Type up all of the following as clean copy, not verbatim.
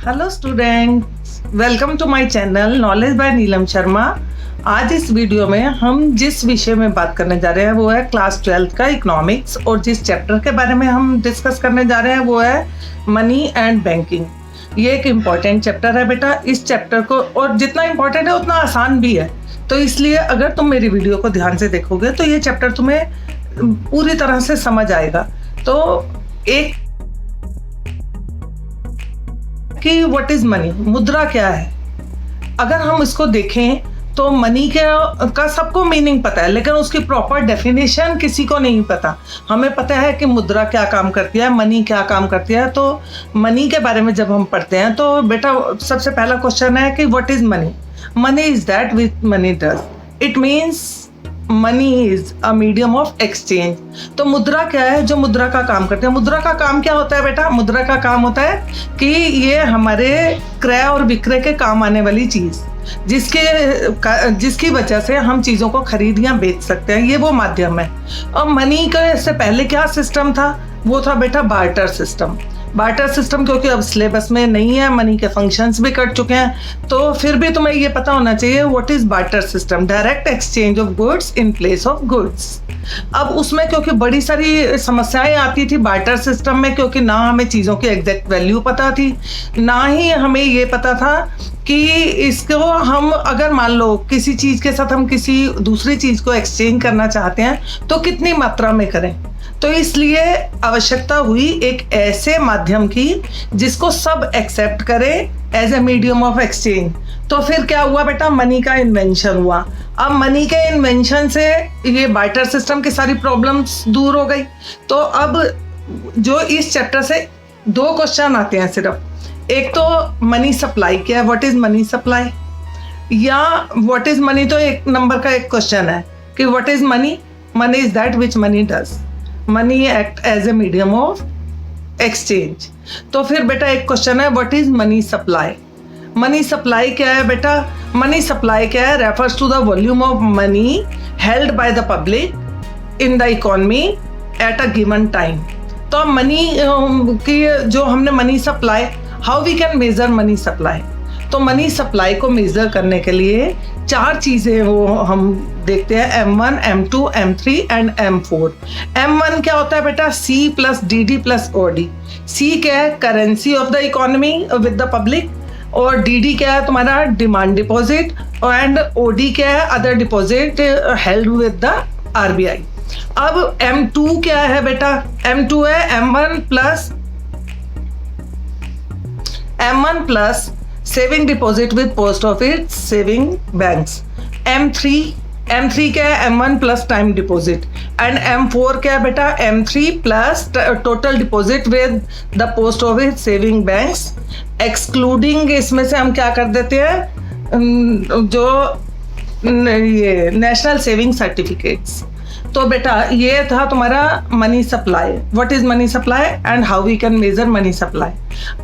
Hello students, welcome to my channel knowledge by Neelam Sharma. आज इस video में हम जिस विषय में बात करने जा रहे हैं वो है क्लास 12th का इकोनॉमिक्स, और जिस चैप्टर के बारे में हम डिस्कस करने जा रहे हैं वो है मनी एंड बैंकिंग। ये एक इम्पॉर्टेंट चैप्टर है बेटा। इस चैप्टर को, और जितना इम्पोर्टेंट है उतना आसान भी है, तो इसलिए अगर तुम मेरी वीडियो को ध्यान से देखोगे तो ये चैप्टर तुम्हें पूरी तरह से समझ आएगा। तो एक कि व्हाट इज मनी, मुद्रा क्या है। अगर हम इसको देखें तो मनी का सबको मीनिंग पता है, लेकिन उसकी प्रॉपर डेफिनेशन किसी को नहीं पता। हमें पता है कि मुद्रा क्या काम करती है, मनी क्या काम करती है। तो मनी के बारे में जब हम पढ़ते हैं तो बेटा सबसे पहला क्वेश्चन है कि what is money. Money is that which money does. It means money is a medium of exchange. तो मुद्रा क्या है जो मुद्रा का काम करते हैं। मुद्रा का काम क्या होता है बेटा? मुद्रा का काम होता है कि ये हमारे क्रय और विक्रय के काम आने वाली चीज, जिसकी वजह से हम चीज़ों को खरीद या बेच सकते हैं, ये वो माध्यम है। और मनी के से पहले क्या सिस्टम था? वो था बेटा बार्टर सिस्टम। बार्टर सिस्टम क्योंकि अब सिलेबस में नहीं है, मनी के फंक्शंस भी कट चुके हैं, तो फिर भी तुम्हें ये पता होना चाहिए what is barter system. Direct exchange of goods in place of goods. अब उसमें क्योंकि बड़ी सारी समस्याएं आती थी बार्टर सिस्टम में, क्योंकि ना हमें चीज़ों की एग्जैक्ट वैल्यू पता थी, ना ही हमें ये पता था कि इसको हम अगर मान लो किसी चीज़ के साथ हम किसी दूसरी चीज़ को एक्सचेंज करना चाहते हैं तो कितनी मात्रा में करें। तो इसलिए आवश्यकता हुई एक ऐसे माध्यम की जिसको सब एक्सेप्ट करे as a medium of exchange. तो फिर क्या हुआ बेटा? मनी का इन्वेंशन हुआ। अब मनी के इन्वेंशन से ये बार्टर सिस्टम की सारी प्रॉब्लम्स दूर हो गई। तो अब जो इस चैप्टर से दो क्वेश्चन आते हैं सिर्फ। एक तो मनी सप्लाई क्या है, व्हाट इज मनी सप्लाई, या व्हाट इज मनी। तो एक नंबर का एक क्वेश्चन है कि what is money. Money is that which money does. Money act as a medium of exchange. तो फिर बेटा एक क्वेश्चन है what is money supply. Money supply क्या है बेटा? मनी सप्लाई क्या है? Refers to the volume of money held by the public in the economy at a given time. तो मनी की जो हमने money supply, how we can measure money supply. तो मनी सप्लाई को मेजर करने के लिए चार चीज़ें वो हम देखते हैं, M1, M2, M3 and M4। M1 क्या होता है बेटा? C plus DD plus OD। C क्या है? Currency of the economy with the public, और DD क्या है तुम्हारा? डिमांड डिपॉजिट, एंड OD क्या है? Other deposit held with the RBI। अब M2 क्या है बेटा? M2 है M1 plus saving deposit with post office saving banks. M3 क्या है? M1 plus time deposit, and M4 क्या है बेटा? M3 plus total deposit with the post office saving banks, excluding इसमें से हम क्या कर देते हैं, जो ये नेशनल सेविंग सर्टिफिकेट्स। तो बेटा ये था तुम्हारा money supply. What is money supply and how we can measure money supply.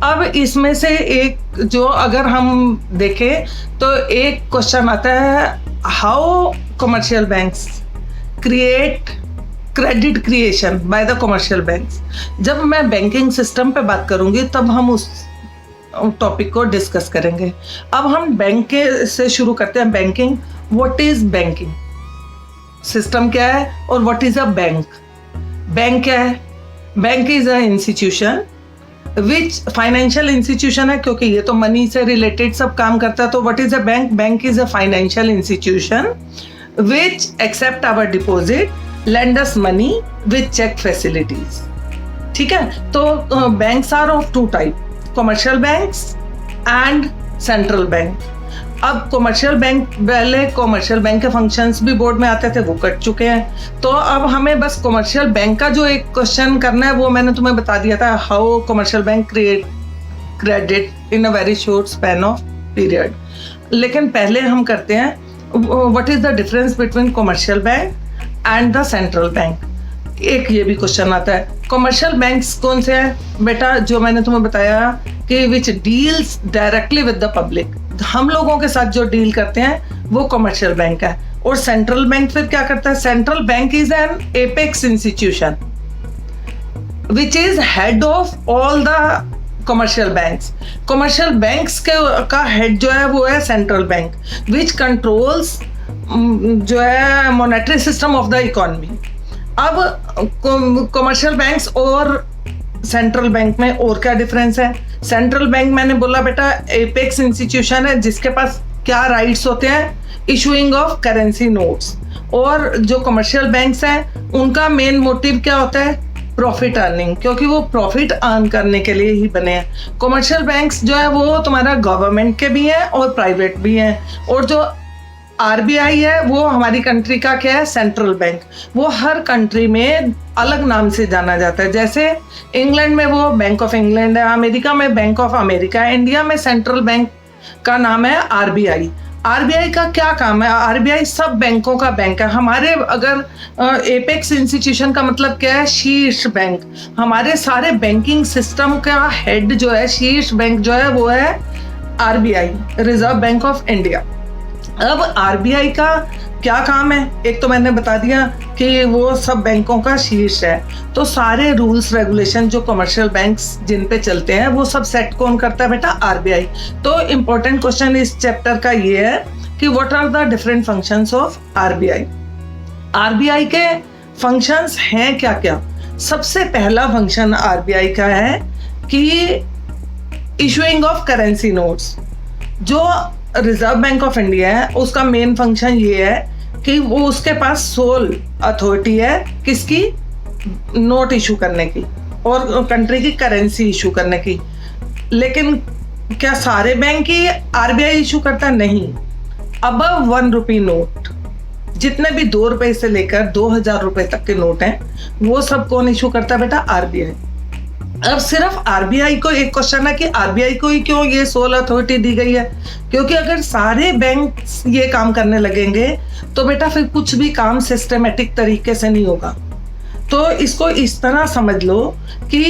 अब इसमें से एक जो अगर हम देखें तो एक क्वेश्चन आता है, how commercial banks create credit creation by the commercial banks. जब मैं बैंकिंग सिस्टम पे बात करूंगी तब हम उस टॉपिक को डिस्कस करेंगे। अब हम बैंक के से शुरू करते हैं। Banking, what is banking system क्या है, और what is a bank. Bank क्या है? Bank is a institution which financial institution है, क्योंकि ये तो मनी से रिलेटेड सब काम करता है। तो what is a bank? Bank is a financial institution which accept our deposit, lend us money with cheque facilities. ठीक है। तो banks are of two type, commercial banks and central bank. अब कमर्शियल बैंक, पहले commercial bank के functions भी board में आते थे, वो कट चुके हैं। तो अब हमें बस कमर्शियल बैंक का जो एक क्वेश्चन करना है वो मैंने तुम्हें बता दिया था, how commercial bank create credit in a very short span of period. लेकिन पहले हम करते हैं what is the difference between commercial bank and the central bank. एक ये भी क्वेश्चन आता है, कमर्शियल बैंक्स कौन से हैं बेटा? जो मैंने तुम्हें बताया कि which deals directly with the public, हम लोगों के साथ जो डील करते हैं वो कमर्शियल बैंक है। और सेंट्रल बैंक फिर क्या करता है? Central bank is an apex institution which is head of all the commercial banks के का हेड जो है वो है सेंट्रल बैंक, विच कंट्रोल्स जो है monetary system of the economy. अब कमर्शियल बैंक्स और सेंट्रल बैंक में और क्या डिफरेंस है? सेंट्रल बैंक मैंने बोला बेटा एपेक्स इंस्टीट्यूशन है जिसके पास क्या राइट्स होते हैं? Issuing of currency notes. और जो कमर्शियल बैंक्स हैं उनका मेन मोटिव क्या होता है? प्रॉफिट अर्निंग, क्योंकि वो प्रॉफिट अर्न करने के लिए ही बने हैं। कमर्शियल बैंक्स जो है वो तुम्हारा गवर्नमेंट के भी हैं और प्राइवेट भी हैं। और जो आरबीआई है वो हमारी कंट्री का क्या है? Central bank. वो हर कंट्री में अलग नाम से जाना जाता है। जैसे इंग्लैंड में वो बैंक ऑफ इंग्लैंड है, अमेरिका में बैंक ऑफ अमेरिका है, इंडिया में सेंट्रल बैंक का नाम है आरबीआई। आरबीआई का क्या काम है? आरबीआई सब बैंकों का बैंक है। हमारे अगर एपेक्स इंस्टीट्यूशन का मतलब क्या है? शीर्ष बैंक। हमारे सारे बैंकिंग सिस्टम का हेड जो है, शीर्ष बैंक जो है वो है RBI, reserve bank of India. अब आरबीआई का क्या काम है? एक तो मैंने बता दिया कि वो सब बैंकों का शीर्ष है, तो सारे रूल्स रेगुलेशन जो कमर्शियल बैंक्स जिन पे चलते हैं वो सब सेट कौन करता है बेटा? आरबीआई। तो इम्पोर्टेंट क्वेश्चन इस चैप्टर का ये है कि what are the different functions of RBI. RBI के फंक्शंस हैं क्या क्या? सबसे पहला फंक्शन आरबीआई का है कि इशूइंग ऑफ करेंसी नोट्स। जो रिजर्व बैंक ऑफ इंडिया है उसका मेन फंक्शन ये है कि वो उसके पास सोल अथॉरिटी है किसकी? नोट इशू करने की और कंट्री की करेंसी इशू करने की। लेकिन क्या सारे बैंक ही आरबीआई इशू करता? नहीं। अबव 1 रुपी नोट, जितने भी 2 रुपए से लेकर 2000 रुपए तक के नोट हैं वो सब कौन इशू करता है बेटा? आरबीआई। अब सिर्फ आरबीआई को एक क्वेश्चन है कि आरबीआई को ही क्यों ये सोल अथॉरिटी दी गई है? क्योंकि अगर सारे बैंक ये काम करने लगेंगे तो बेटा फिर कुछ भी काम सिस्टमेटिक तरीके से नहीं होगा। तो इसको इस तरह समझ लो कि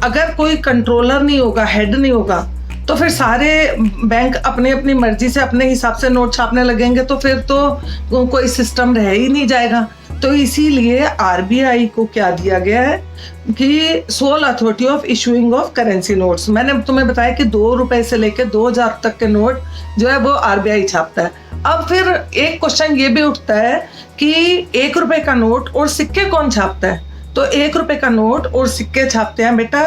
अगर कोई कंट्रोलर नहीं होगा, हेड नहीं होगा, तो फिर सारे बैंक अपनी अपनी मर्जी से अपने हिसाब से नोट छापने लगेंगे, तो फिर तो कोई सिस्टम रह ही नहीं जाएगा। तो इसीलिए आरबीआई को क्या दिया गया है कि soul authority of issuing of currency notes. मैंने तुम्हें बताया कि 2 रुपए से लेकर 2000 तक के नोट जो है वो आरबीआई छापता है। अब फिर एक क्वेश्चन ये भी उठता है कि 1 रुपए का नोट और सिक्के कौन छापता है? तो 1 रुपए का नोट और सिक्के छापते हैं बेटा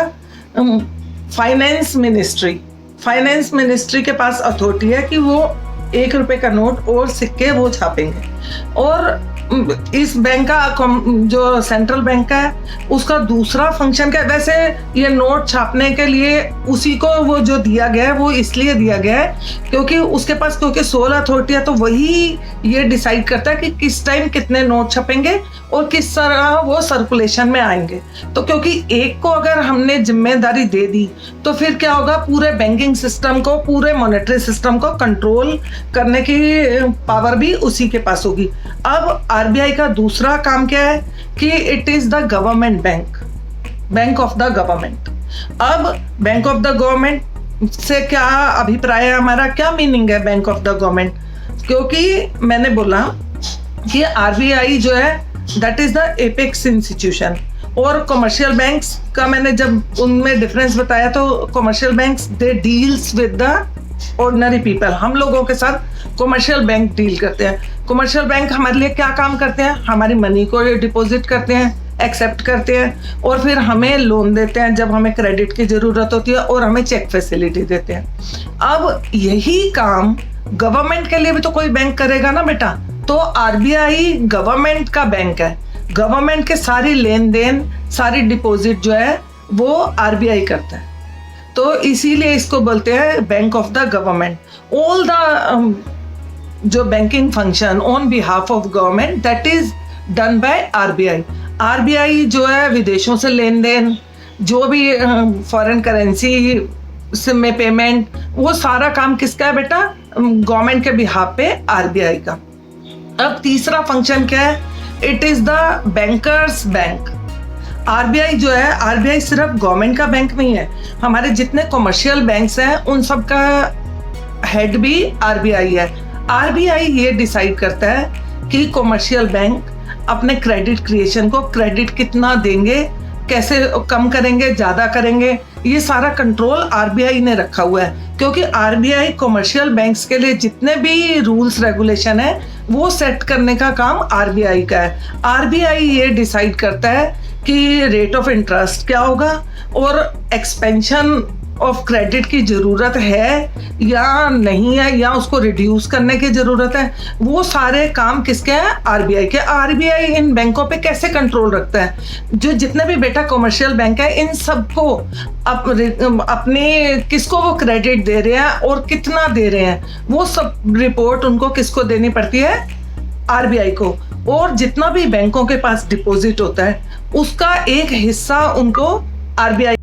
फाइनेंस मिनिस्ट्री। फाइनेंस मिनिस्ट्री के पास अथॉरिटी है कि वो 1 रुपए का नोट और सिक्के वो छापेंगे। और इस बैंक का जो सेंट्रल बैंक का है उसका दूसरा फंक्शन क्या है? वैसे ये नोट छापने के लिए उसी को वो जो दिया गया है वो इसलिए दिया गया है क्योंकि उसके पास क्योंकि सोल अथॉरिटी है, तो वही ये डिसाइड करता है कि किस टाइम कितने नोट छपेंगे और किस तरह वो सर्कुलेशन में आएंगे। तो क्योंकि एक को अगर हमने जिम्मेदारी दे दी तो फिर क्या होगा? पूरे बैंकिंग सिस्टम को, पूरे मॉनेटरी सिस्टम को कंट्रोल करने की पावर भी उसी के पास होगी। अब आरबीआई का दूसरा काम क्या है कि it is the government bank, bank of the government. अब बैंक ऑफ द गवर्नमेंट से क्या अभिप्राय है हमारा? क्या मीनिंग है बैंक ऑफ द गवर्नमेंट? क्योंकि मैंने बोला कि आरबीआई जो है that is the apex institution, और कमर्शियल बैंक्स का मैंने जब उनमें डिफरेंस बताया तो commercial banks they deals with the ordinary people. हम लोगों के साथ कमर्शियल बैंक डील करते हैं। कमर्शियल बैंक हमारे लिए क्या काम करते हैं? हमारी मनी को डिपॉजिट करते हैं, एक्सेप्ट करते हैं और फिर हमें लोन देते हैं जब हमें क्रेडिट की ज़रूरत होती है, और हमें चेक फैसिलिटी देते हैं। अब यही काम गवर्नमेंट के लिए भी तो कोई बैंक करेगा ना बेटा। तो आरबीआई गवर्नमेंट का बैंक है। गवर्नमेंट के सारी लेन देन, सारी डिपॉजिट जो है वो आरबीआई करता है। तो इसीलिए इसको बोलते हैं bank of the government. All the जो banking function on behalf of government that is done by RBI. RBI जो है विदेशों से लेन देन, जो भी फॉरेन करेंसी में पेमेंट, वो सारा काम किसका है बेटा? गवर्नमेंट के बिहाफ पे आरबीआई का। अब तीसरा फंक्शन क्या है? It is the bankers bank. RBI जो है, आरबीआई सिर्फ गवर्नमेंट का बैंक नहीं है, हमारे जितने कमर्शियल बैंक्स हैं उन सब का हेड भी आरबीआई है। आरबीआई ये डिसाइड करता है कि कमर्शियल बैंक अपने क्रेडिट क्रिएशन को क्रेडिट कितना देंगे, कैसे कम करेंगे, ज़्यादा करेंगे, ये सारा कंट्रोल आरबीआई ने रखा हुआ है, क्योंकि आरबीआई कमर्शियल बैंक्स के लिए जितने भी रूल्स रेगुलेशन है वो सेट करने का काम आरबीआई का है। आरबीआई ये डिसाइड करता है कि रेट ऑफ इंटरेस्ट क्या होगा और एक्सपेंशन ऑफ क्रेडिट की ज़रूरत है या नहीं है, या उसको रिड्यूस करने की ज़रूरत है। वो सारे काम किसके हैं? आरबीआई के। आरबीआई इन बैंकों पे कैसे कंट्रोल रखता है? जो जितने भी बेटा कमर्शियल बैंक है, इन सबको अपने किसको वो क्रेडिट दे रहे हैं और कितना दे रहे हैं, वो सब रिपोर्ट उनको किसको देनी पड़ती है? आरबीआई को। और जितना भी बैंकों के पास डिपॉजिट होता है उसका एक हिस्सा उनको आरबीआई